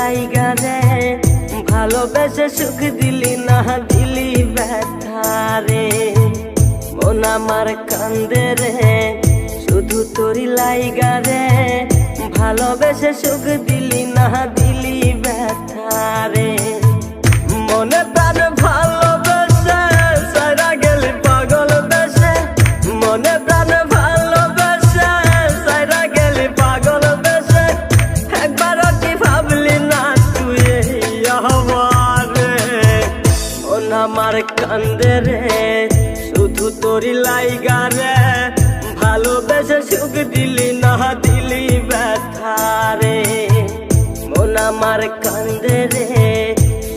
লাইগা রে ভালোবেসে সুখ দিলি না দিলি ব্যথা রে। মন আমার কান্দে রে শুধু তোরি লাইগা রে ভালোবেসে সুখ দিলি না দিলি ব্যথা রে। মনে প্রাণ ভালোবেসে সারা গেলি পাগল বেশে, মনে প্রাণ ভালোবেসে সারা গেলি পাগল বেশে। একবারও কি ভাবলি না তুই আমারে? মন আমার কান্দে রে শুধু তোরি লাইগা রে ভালোবেসে সুখ দিলি না দিলি ব্যথা রে। মন আমার কান্দে রে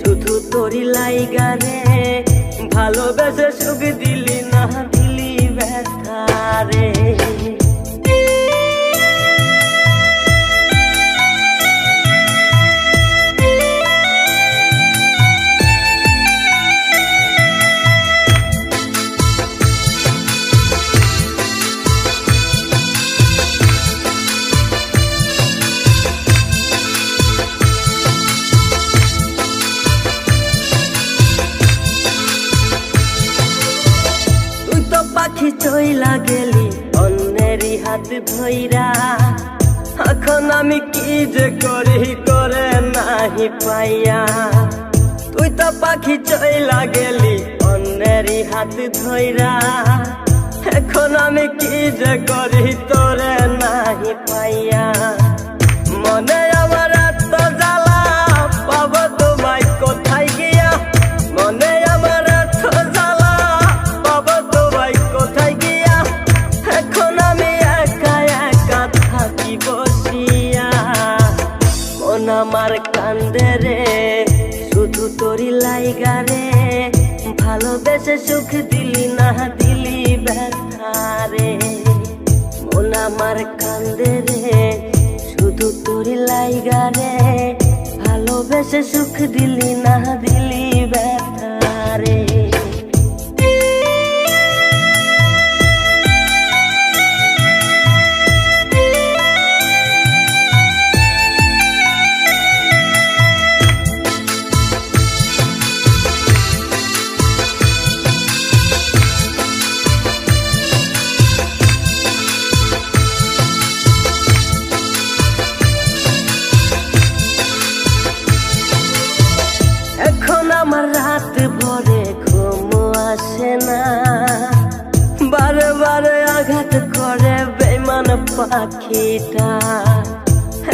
শুধু তোরি লাইগা রে ভালোবেসে সুখ দিলি না দিলি ব্যথা রে। পাখি চইলা গেলি অন্যেরই হাত ধইরা, এখন আমি কি যে করি করে নাহি পাইয়া। তুই তো পাখি চইলা গেলি অন্যেরই হাত ধইরা, এখন আমি কি যে করি তোরে নাহি পাইয়া। মনে আমার এত জ্বালা পাবো তোমায় কোথায় গিয়া, মনে আমার এত জ্বালা পাবো তোমায় কোথায় গিয়া। এখন আমি একা একা থাকি বসিয়া। মন আমার কান্দে রে শুধু তোরি লাইগা রে ভালোবেসে সুখ দিলি না দিলি ব্যথা রে। মন আমার কান্দে রে শুধু তোরি লাইগা রে ভালোবেসে সুখ দিলি না দিলি ব্যথা রে। এখন আমার রাত ভরে ঘুম আসে না, বারে বারে আঘাত করে বেঈমান পাখিটা।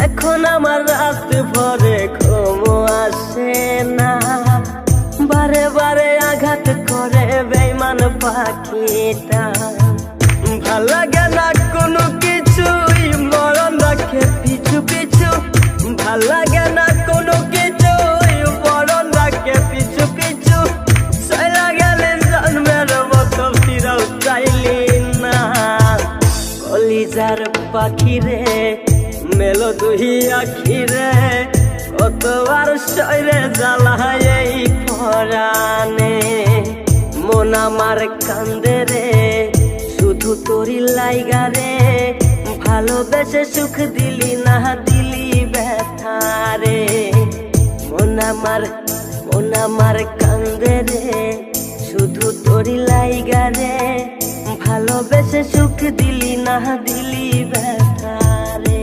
এখন আমার রাত ভরে ঘুম আসে না, বারে বারে আঘাত করে বেঈমান পাখিটা। ভাল লাগে না কোনো কিছুই মরণ রাখে পিছু পিছু, ভাল লাগে না কোনো কিছুই মরণ রাখে পিছু পিছু। চইলা গেলে জন্মের মতো ফিরেও চাইলি না। কলিজার পাখি রে মেলো দুই আখি রে কতবার শরীরে জ্বালায় এই পরাণে। মন আমার কান্দে রে শুধু তোরি লাইগা রে ভালোবেসে সুখ দিলি না দিলি ব্যথা রে। মন আমার কান্দে রে শুধু তোরি লাইগা রে ভালোবেসে সুখ দিলি না দিলি ব্যথা রে।